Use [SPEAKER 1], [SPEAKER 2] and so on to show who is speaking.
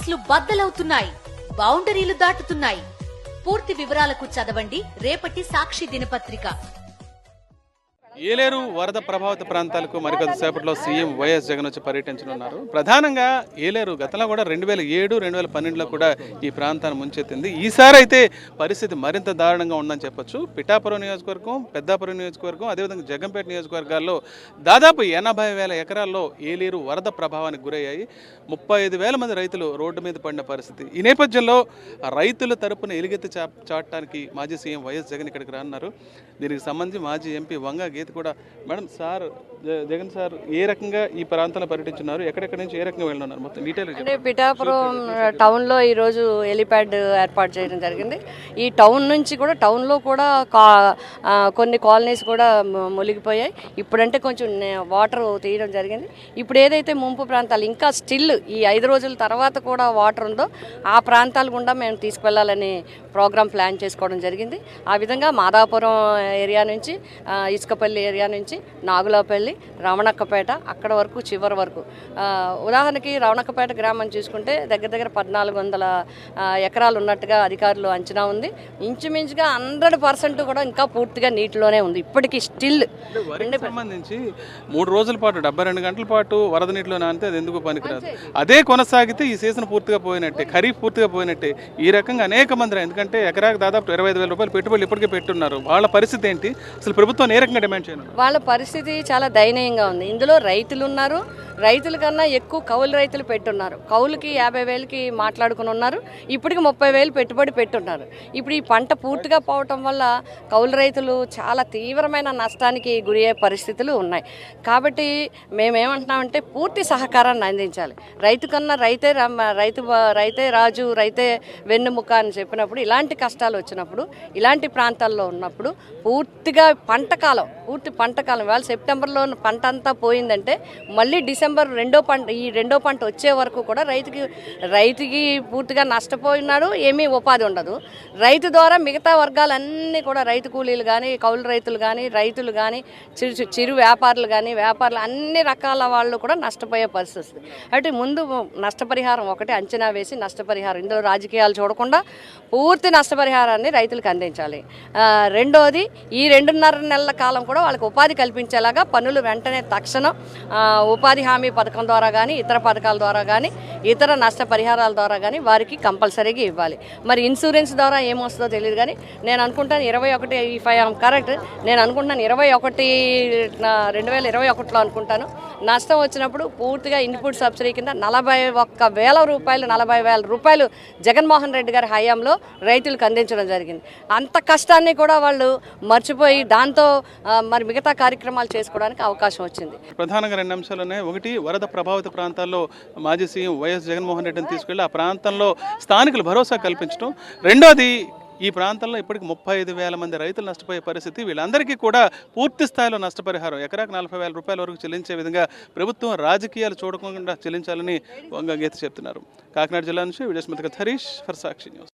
[SPEAKER 1] ఫెన్స్లు బద్దలవుతున్నాయి, బౌండరీలు దాటుతున్నాయి. పూర్తి వివరాలకు చదవండి రేపటి సాక్షి దినపత్రిక.
[SPEAKER 2] ఏలేరు వరద ప్రభావిత ప్రాంతాలకు మరికొద్దిసేపట్లో సీఎం వైఎస్ జగన్ వచ్చి పర్యటించనున్నారు. ప్రధానంగా ఏలేరు గతంలో కూడా 2007, 2012లో కూడా ఈ ప్రాంతాన్ని ముంచెత్తింది. ఈసారి అయితే పరిస్థితి మరింత దారుణంగా ఉందని చెప్పొచ్చు. పిఠాపురం నియోజకవర్గం, పెద్దాపురం నియోజకవర్గం, అదేవిధంగా జగంపేట నియోజకవర్గాల్లో దాదాపు 80,000 ఎకరాల్లో ఏలేరు వరద ప్రభావానికి గురయ్యాయి. 35,000 మంది రైతులు రోడ్డు మీద పడిన పరిస్థితి. ఈ నేపథ్యంలో రైతుల తరపున ఎలుగెత్తి చాటడానికి మాజీ సీఎం వైఎస్ జగన్ ఇక్కడికి రానున్నారు. దీనికి సంబంధించి మాజీ ఎంపీ వంగ గీత కూడా, మేడం సార్ జగన్ సార్ ఏ రకంగా ఈ ప్రాంతంలో పర్యటించున్నారు, ఎక్కడెక్కడి నుంచి ఏ రకంగా వెళ్ళున్నారు, మొత్తం డీటెయిల్
[SPEAKER 3] అంటే పిఠాపురం టౌన్లో ఈరోజు హెలిప్యాడ్ ఏర్పాటు చేయడం జరిగింది. ఈ టౌన్లో కూడా కొన్ని కాలనీస్ కూడా మునిగిపోయాయి. ఇప్పుడంటే కొంచెం వాటర్ తీయడం జరిగింది. ఇప్పుడు ఏదైతే ముంపు ప్రాంతాలు ఇంకా స్టిల్ ఈ 5 రోజుల తర్వాత కూడా వాటర్ ఉందో ఆ ప్రాంతాలు గుండా మేము తీసుకువెళ్ళాలని ప్రోగ్రామ్ ప్లాన్ చేసుకోవడం జరిగింది. ఆ విధంగా మాదాపురం ఏరియా నుంచి, ఇసుకపల్లి ఏరియా నుంచి, నాగులపల్లి, రమణక్కపేట అక్కడ వరకు చివరి వరకు. ఉదాహరణకి రమణక్కపేట గ్రామం చూసుకుంటే దగ్గర 1400 ఎకరాలు ఉన్నట్టుగా అధికారులు అంచనా ఉంది. ఇంచుమించుగా 100% కూడా ఇంకా పూర్తిగా నీటిలోనే ఉంది ఇప్పటికీ స్టిల్.
[SPEAKER 2] సంబంధించి 3 రోజుల పాటు 72 గంటల పాటు వరద నీటిలో నానితే అది ఎందుకు పనికిరాదు. అదే కొనసాగితే ఈ సీజన్ పూర్తిగా పోయినట్టే, ఖరీఫ్ పూర్తిగా పోయినట్టే. ఈ రకంగా అనేక మంది, ఎందుకంటే ఎకరాకు దాదాపు 25,000 రూపాయలు పెట్టుబడులు ఇప్పటికే పెట్టున్నారు. వాళ్ళ పరిస్థితి ఏంటి, అసలు ప్రభుత్వం ఏ రకంగా డిమాండ్ చేయను?
[SPEAKER 3] వాళ్ళ పరిస్థితి చాలా దయనీయంగా ఉంది. ఇందులో రైతులు ఉన్నారు, రైతుల కన్నా ఎక్కువ కౌలు రైతులు పెట్టున్నారు. కౌలుకి 50,000కి మాట్లాడుకుని ఉన్నారు, ఇప్పటికి 30,000 పెట్టుబడి పెట్టున్నారు. ఇప్పుడు ఈ పంట పూర్తిగా పోవటం వల్ల కౌలు రైతులు చాలా తీవ్రమైన నష్టానికి గురి అయ్యే పరిస్థితులు ఉన్నాయి. కాబట్టి మేమేమంటున్నామంటే పూర్తి సహకారాన్ని అందించాలి. రైతు కన్నా రైతే రాజు, రైతే వెన్నుముక్క అని చెప్పినప్పుడు, ఇలాంటి కష్టాలు వచ్చినప్పుడు, ఇలాంటి ప్రాంతాల్లో ఉన్నప్పుడు పూర్తిగా పూర్తి పంటకాలం ఇవాళ సెప్టెంబర్లో పంట అంతా పోయిందంటే మళ్ళీ డిసెంబర్ రెండో పంట వచ్చే వరకు కూడా రైతుకి పూర్తిగా నష్టపోయినాడు, ఏమీ ఉపాధి ఉండదు. రైతు ద్వారా మిగతా వర్గాలన్నీ కూడా, రైతు కూలీలు కానీ, కౌలు రైతులు కానీ, చిరు వ్యాపారులు అన్ని రకాల వాళ్ళు కూడా నష్టపోయే పరిస్థితి వస్తుంది. అంటే ముందు నష్టపరిహారం ఒకటి అంచనా వేసి నష్టపరిహారం, ఇందులో రాజకీయాలు చూడకుండా పూర్తి నష్టపరిహారాన్ని రైతులకు అందించాలి. రెండోది, ఈ 2.5 నెలల కాలం కూడా వాళ్ళకి ఉపాధి కల్పించేలాగా పనులు వెంటనే తక్షణం ఉపాధి హామీ పథకం ద్వారా కానీ, ఇతర పథకాల ద్వారా కానీ, ఇతర నష్టపరిహారాల ద్వారా కానీ వారికి కంపల్సరీగా ఇవ్వాలి. మరి ఇన్సూరెన్స్ ద్వారా ఏమొస్తుందో తెలియదు కానీ నేను అనుకుంటాను 21, ఇఫ్ ఐ ఆమ్ కరెక్ట్, నేను అనుకుంటున్నాను 2021లో అనుకుంటాను, నష్టం వచ్చినప్పుడు పూర్తిగా ఇన్పుట్ సబ్సిడీ కింద 40,000 రూపాయలు జగన్మోహన్ రెడ్డి గారి హయాంలో రైతులకు అందించడం జరిగింది. అంత కష్టాన్ని కూడా వాళ్ళు మర్చిపోయి దాంతో మరి మిగతా కార్యక్రమాలు చేసుకోవడానికి అవకాశం వచ్చింది.
[SPEAKER 2] ప్రధానంగా 2 అంశాలు ఉన్నాయి. ఒకటి, వరద ప్రభావిత ప్రాంతాల్లో మాజీ సీఎం వైఎస్ జగన్మోహన్ రెడ్డిని తీసుకెళ్లి ఆ ప్రాంతంలో స్థానికులు భరోసా కల్పించడం. రెండోది, ఈ ప్రాంతంలో ఇప్పటికి 35,000 మంది రైతులు నష్టపోయే పరిస్థితి. వీళ్ళందరికీ కూడా పూర్తి స్థాయిలో నష్టపరిహారం ఎకరాకు 40,000 రూపాయల వరకు చెల్లించే విధంగా ప్రభుత్వం రాజకీయాలు చూడకుండా చెల్లించాలని వంగ గీత చెప్తున్నారు. కాకినాడ జిల్లా నుంచి వీడియో స్మితక హరీష్ ఫర్ సాక్షి న్యూస్.